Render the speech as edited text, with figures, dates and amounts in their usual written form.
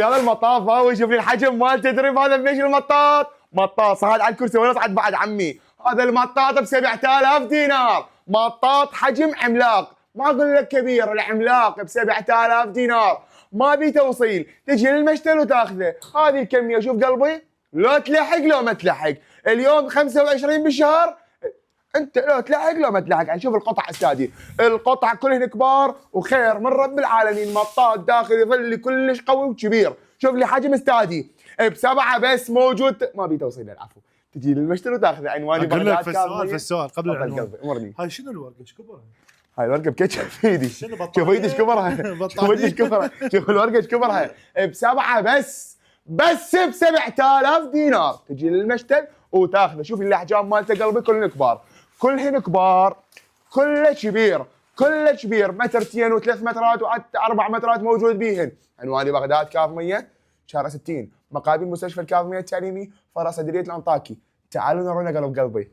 هذا المطاط هاوي، شوف لي الحجم مالته، تدري هذا بيش المطاط؟ مطاط صعد على الكرسي ولا صعد بعد عمي. هذا المطاط ب 7000 دينار، مطاط حجم عملاق، ما اقول لك كبير، العملاق ب 7000 دينار، ما بي توصيل، تجي للمشتل وتاخذه. هذه الكميه شوف قلبي، لو تلحق لو ما تلحق، اليوم 25 بالشهر، انت لو تلحق لو ما تلحق. يعني شوف القطع استاذي، القطع كلهن كبار وخير من رب العالمين، مطاط داخلي ظلي كلش قوي وكبير. شوف لي حجم استاذي ب7 بس موجود، ما بي توصيل العفو. تجي للمشتري وتاخذ. عنواني اقول لك بغداد في السؤال قبل العنوان. قلبي امرني. هاي شنو الورقه ايش كبرها؟ هاي الورقه بكتشب في ايدي، شنو شوف بطارية؟ ايدي ايش كبرها، شوف ايدي ايش كبرها، شوف الورقه ايش كبرها، ب7 بس ب 7000 دينار. تجي للمشتل وتاخذه. شوف الاحجام مالته قلبي كلهن كبار، كلهن كبار، كله كبير، كله كبير، مترتين وثلاث مترات وحتى 4 مترات موجود بيهن. عنواني بغداد كاظميه شارع 60 مقابل مستشفى الكاظميه التعليمي فرع صدريه الانطاكي. تعالوا نرونا قلب قلبي.